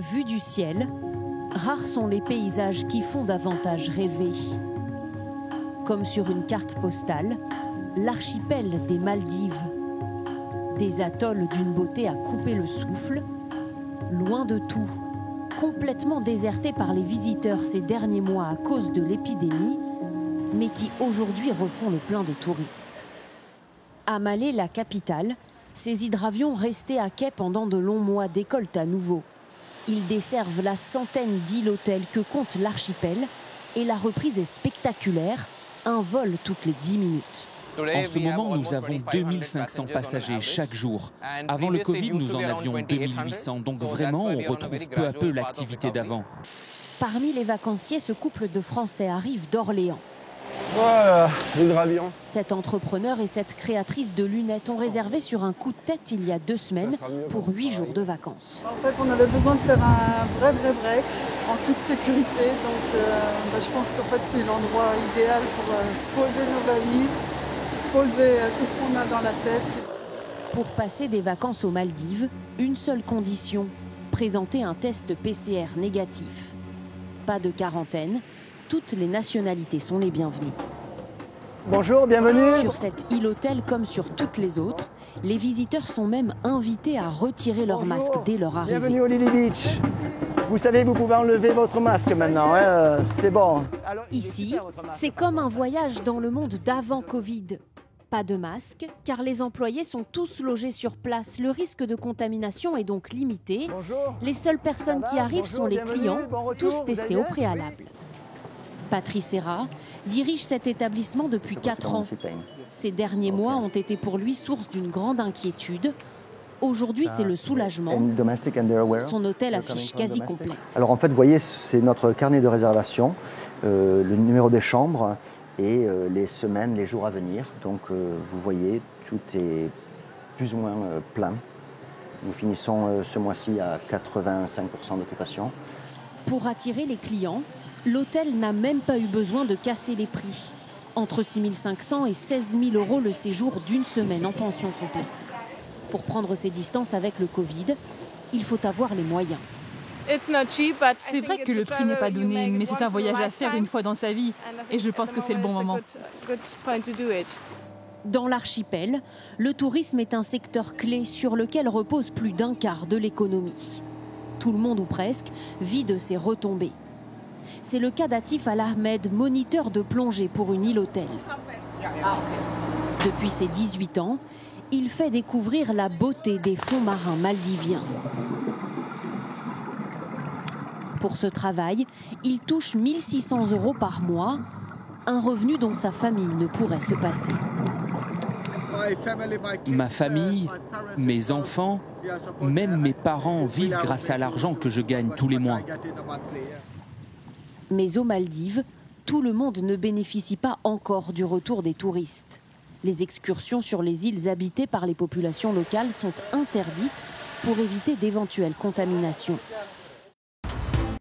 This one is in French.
Vus du ciel, rares sont les paysages qui font davantage rêver. Comme sur une carte postale, l'archipel des Maldives. Des atolls d'une beauté à couper le souffle, loin de tout, complètement désertés par les visiteurs ces derniers mois à cause de l'épidémie, mais qui aujourd'hui refont le plein de touristes. À Malé, la capitale, ces hydravions restés à quai pendant de longs mois décollent à nouveau. Ils desservent la centaine d'îles-hôtels que compte l'archipel et la reprise est spectaculaire, un vol toutes les 10 minutes. En ce moment, nous avons 2500 passagers chaque jour. Avant le Covid, nous en avions 2800, donc vraiment, on retrouve peu à peu l'activité d'avant. Parmi les vacanciers, ce couple de Français arrive d'Orléans. Voilà, l'hydravion. Cet entrepreneur et cette créatrice de lunettes ont réservé sur un coup de tête il y a 2 semaines pour 8 jours de vacances. En fait, on avait besoin de faire un vrai break en toute sécurité. Donc, je pense qu'en fait, c'est l'endroit idéal pour poser nos valises, poser tout ce qu'on a dans la tête. Pour passer des vacances aux Maldives, une seule condition, présenter un test PCR négatif. Pas de quarantaine. Toutes les nationalités sont les bienvenues. Bonjour, bienvenue. Sur cette île-hôtel comme sur toutes les autres, les visiteurs sont même invités à retirer leur masque dès leur arrivée. Bienvenue au Lily Beach. Vous savez, vous pouvez enlever votre masque maintenant, hein, c'est bon. Alors, ici, c'est comme un voyage dans le monde d'avant Covid. Pas de masque, car les employés sont tous logés sur place. Le risque de contamination est donc limité. Bonjour. Les seules personnes qui arrivent sont les clients, tous testés au préalable. Patrice Serra dirige cet établissement depuis 4 ans. Ces derniers mois ont été pour lui source d'une grande inquiétude. Aujourd'hui, c'est le soulagement. Son hôtel affiche quasi complet. Alors en fait, vous voyez, c'est notre carnet de réservation, le numéro des chambres et les semaines, les jours à venir. Donc vous voyez, tout est plus ou moins plein. Nous finissons ce mois-ci à 85% d'occupation. Pour attirer les clients, l'hôtel n'a même pas eu besoin de casser les prix. Entre 6 500 et 16 000 euros le séjour d'une semaine en pension complète. Pour prendre ses distances avec le Covid, il faut avoir les moyens. C'est vrai que le prix n'est pas donné, mais c'est un voyage à faire une fois dans sa vie. Et je pense que c'est le bon moment. Dans l'archipel, le tourisme est un secteur clé sur lequel repose plus d'un quart de l'économie. Tout le monde ou presque vit de ses retombées. C'est le cas d'Atif Al-Ahmed, moniteur de plongée pour une île-hôtel. Depuis ses 18 ans, il fait découvrir la beauté des fonds marins maldiviens. Pour ce travail, il touche 1 600 € par mois, un revenu dont sa famille ne pourrait se passer. Ma famille, mes enfants, même mes parents vivent grâce à l'argent que je gagne tous les mois. Mais aux Maldives, tout le monde ne bénéficie pas encore du retour des touristes. Les excursions sur les îles habitées par les populations locales sont interdites pour éviter d'éventuelles contaminations.